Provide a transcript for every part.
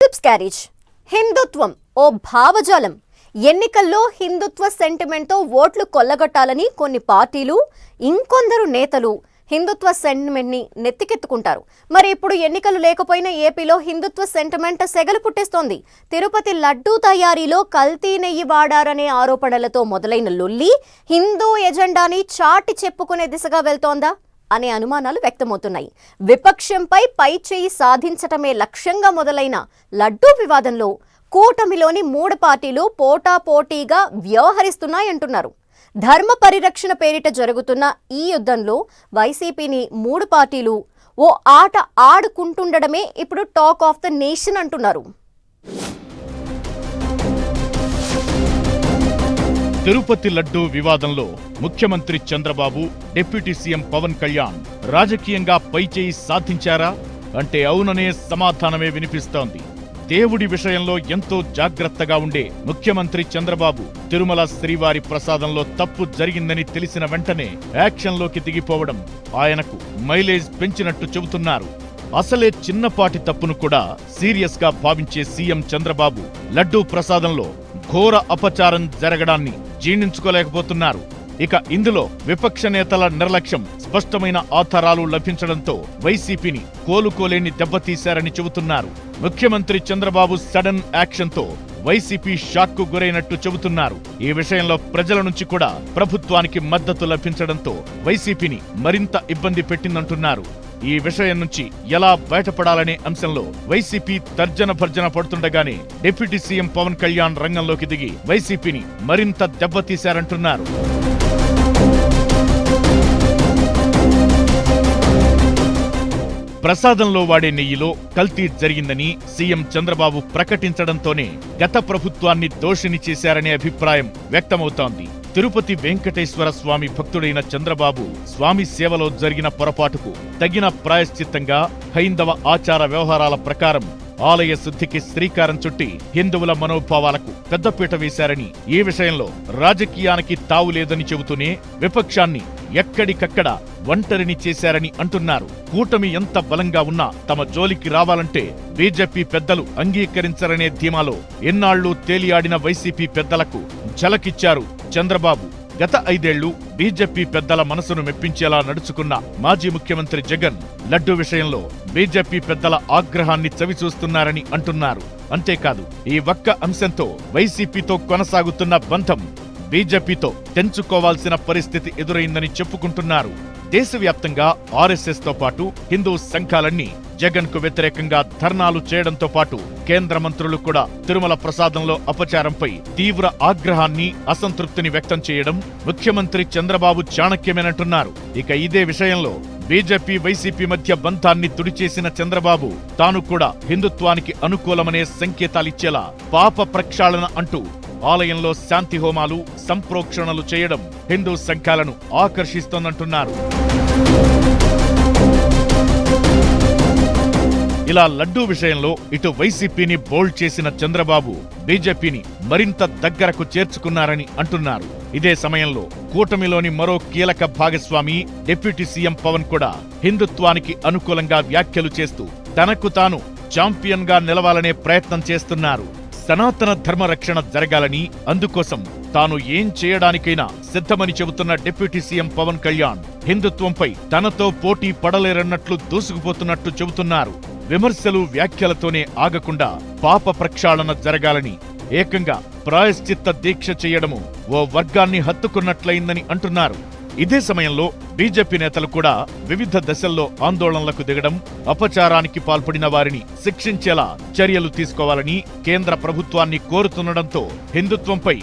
Philips carriage హిందుత్వం ఓ భావజాలం. ఎన్నికల్లో హిందుత్వ సెంటిమెంట్తో ఓట్లు కొల్లగొట్టాలని కొన్ని పార్టీలు, ఇంకొందరు నేతలు హిందుత్వ సెంటిమెంట్ని నెత్తికెత్తుకుంటారు. మరి ఇప్పుడు ఎన్నికలు లేకపోయినా ఏపీలో హిందుత్వ సెంటిమెంట్ సెగలు పుట్టేస్తోంది. తిరుపతి లడ్డూ తయారీలో కల్తీ నెయ్యి వాడారనే ఆరోపణలతో మొదలైన లొల్లి హిందూ ఎజెండాని చాటి చెప్పుకునే దిశగా వెళ్తోందా అనే అనుమానాలు వ్యక్తమవుతున్నాయి. విపక్షంపై పైచేయి సాధించటమే లక్ష్యంగా మొదలైన లడ్డూ వివాదంలో కూటమిలోని 3 పార్టీలు పోటాపోటీగా వ్యవహరిస్తున్నాయంటున్నారు. ధర్మ పరిరక్షణ పేరిట జరుగుతున్న ఈ యుద్ధంలో వైసీపీని 3 పార్టీలు ఓ ఆట ఆడుకుంటుండడమే ఇప్పుడు టాక్ ఆఫ్ ద నేషన్ అంటున్నారు. తిరుపతి లడ్డూ వివాదంలో ముఖ్యమంత్రి చంద్రబాబు, డిప్యూటీ సీఎం పవన్ కళ్యాణ్ రాజకీయంగా పైచేయి సాధించారా అంటే అవుననే సమాధానమే వినిపిస్తోంది. దేవుడి విషయంలో ఎంతో జాగ్రత్తగా ఉండే ముఖ్యమంత్రి చంద్రబాబు తిరుమల శ్రీవారి ప్రసాదంలో తప్పు జరిగిందని తెలిసిన వెంటనే యాక్షన్లోకి దిగిపోవడం ఆయనకు మైలేజ్ పెంచినట్టు చెబుతున్నారు. అసలే చిన్నపాటి తప్పును కూడా సీరియస్ గా భావించే సీఎం చంద్రబాబు లడ్డూ ప్రసాదంలో ఘోర అపచారం జరగడాన్ని జీర్ణించుకోలేకపోతున్నారు. ఇక ఇందులో విపక్ష నేతల నిర్లక్ష్యం, స్పష్టమైన ఆధారాలు లభించడంతో వైసీపీని కోలుకోలేని దెబ్బతీశారని చెబుతున్నారు. ముఖ్యమంత్రి చంద్రబాబు సడన్ యాక్షన్తో వైసీపీ షాక్కు గురైనట్టు చెబుతున్నారు. ఈ విషయంలో ప్రజల నుంచి కూడా ప్రభుత్వానికి మద్దతు లభించడంతో వైసీపీని మరింత ఇబ్బంది పెట్టిందంటున్నారు. ఈ విషయం నుంచి ఎలా బయటపడాలనే అంశంలో వైసీపీ తర్జన భర్జన పడుతుండగానే డిప్యూటీ సీఎం పవన్ కళ్యాణ్ రంగంలోకి దిగి వైసీపీని మరింత దెబ్బతీశారంటున్నారు. ప్రసాదంలో వాడే నెయ్యిలో కల్తీ జరిగిందని సీఎం చంద్రబాబు ప్రకటించడంతోనే గత ప్రభుత్వాన్ని దోషిని చేశారనే అభిప్రాయం వ్యక్తమవుతోంది. తిరుపతి వెంకటేశ్వర స్వామి భక్తుడైన చంద్రబాబు స్వామి సేవలో జరిగిన పొరపాటుకు తగిన ప్రాయశ్చిత్తంగా హైందవ ఆచార వ్యవహారాల ప్రకారం ఆలయ శుద్ధికి శ్రీకారం చుట్టి హిందువుల మనోభావాలకు పెద్దపీట వేశారని, ఈ విషయంలో రాజకీయానికి తావులేదని చెబుతూనే విపక్షాన్ని ఎక్కడికక్కడ ఒంటరిని చేశారని అంటున్నారు. కూటమి ఎంత బలంగా ఉన్నా తమ జోలికి రావాలంటే బీజేపీ పెద్దలు అంగీకరించరనే ధీమాలో ఎన్నాళ్లు తేలియాడిన వైసీపీ పెద్దలకు ఝలకిచ్చారు చంద్రబాబు. గత 5 ఏళ్లు బీజేపీ పెద్దల మనసును మెప్పించేలా నడుచుకున్న మాజీ ముఖ్యమంత్రి జగన్ లడ్డూ విషయంలో బీజేపీ పెద్దల ఆగ్రహాన్ని చవిచూస్తున్నారని అంటున్నారు. అంతేకాదు, ఈ ఒక్క అంశంతో వైసీపీతో కొనసాగుతున్న బంధం బీజేపీతో తెంచుకోవాల్సిన పరిస్థితి ఎదురైందని చెప్పుకుంటున్నారు. దేశవ్యాప్తంగా ఆర్ఎస్ఎస్ తో పాటు హిందూ సంఘాలన్నీ జగన్ కు వ్యతిరేకంగా ధర్నాలు చేయడంతో పాటు కేంద్ర మంత్రులు కూడా తిరుమల ప్రసాదంలో అపచారంపై తీవ్ర ఆగ్రహాన్ని, అసంతృప్తిని వ్యక్తం చేయడం ముఖ్యమంత్రి చంద్రబాబు చాణక్యమేనంటున్నారు. ఇక ఇదే విషయంలో బీజేపీ, వైసీపీ మధ్య బంధాన్ని తుడిచేసిన చంద్రబాబు తాను కూడా హిందుత్వానికి అనుకూలమనే సంకేతాలిచ్చేలా పాప ప్రక్షాళన అంటూ ఆలయంలో శాంతి హోమాలు, సంప్రోక్షణలు చేయడం హిందూ సంఘాలను ఆకర్షిస్తోందంటున్నారు. ఇలా లడ్డూ విషయంలో ఇటు వైసీపీని బోల్డ్ చేసిన చంద్రబాబు బీజేపీని మరింత దగ్గరకు చేర్చుకున్నారని అంటున్నారు. ఇదే సమయంలో కూటమిలోని మరో కీలక భాగస్వామి డిప్యూటీ సీఎం పవన్ కూడా హిందుత్వానికి అనుకూలంగా వ్యాఖ్యలు చేస్తూ తనకు తాను ఛాంపియన్ గా నిలవాలనే ప్రయత్నం చేస్తున్నారు. సనాతన ధర్మ రక్షణ జరగాలని, అందుకోసం తాను ఏం చేయడానికైనా సిద్ధమని చెబుతున్న డిప్యూటీ సీఎం పవన్ కళ్యాణ్ హిందుత్వంపై తనతో పోటీ పడలేరన్నట్లు దూసుకుపోతున్నట్టు చెబుతున్నారు. విమర్శలు, వ్యాఖ్యలతోనే ఆగకుండా పాప ప్రక్షాళన జరగాలని ఏకంగా ప్రాయశ్చిత్త దీక్ష చేయడము ఓ వర్గాన్ని హత్తుకున్నట్లయిందని అంటున్నారు. ఇదే సమయంలో బీజేపీ నేతలు కూడా వివిధ దశల్లో ఆందోళనలకు దిగడం, అపచారానికి పాల్పడిన వారిని శిక్షించేలా చర్యలు తీసుకోవాలని కేంద్ర ప్రభుత్వాన్ని కోరుతుండడంతో హిందుత్వంపై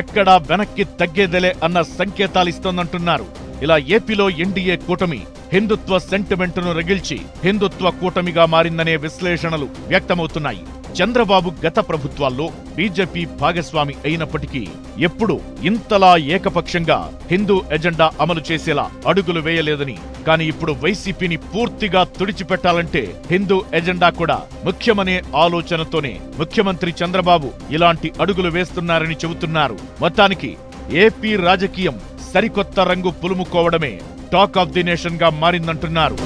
ఎక్కడా వెనక్కి తగ్గేదలే అన్న సంకేతాలిస్తోందంటున్నారు. ఇలా ఏపీలో ఎన్డీఏ కూటమి హిందుత్వ సెంటిమెంటును రగిల్చి హిందుత్వ కూటమిగా మారిందనే విశ్లేషణలు వ్యక్తమవుతున్నాయి. చంద్రబాబు గత ప్రభుత్వాల్లో బీజేపీ భాగస్వామి అయినప్పటికీ ఎప్పుడూ ఇంతలా ఏకపక్షంగా హిందూ ఎజెండా అమలు చేసేలా అడుగులు వేయలేదని, కానీ ఇప్పుడు వైసీపీని పూర్తిగా తుడిచిపెట్టాలంటే హిందూ ఎజెండా కూడా ముఖ్యమనే ఆలోచనతోనే ముఖ్యమంత్రి చంద్రబాబు ఇలాంటి అడుగులు వేస్తున్నారని చెబుతున్నారు. మొత్తానికి ఏపీ రాజకీయం సరికొత్త రంగు పులుముకోవడమే టాక్ ఆఫ్ ది నేషన్ గా మారిందంటున్నారు.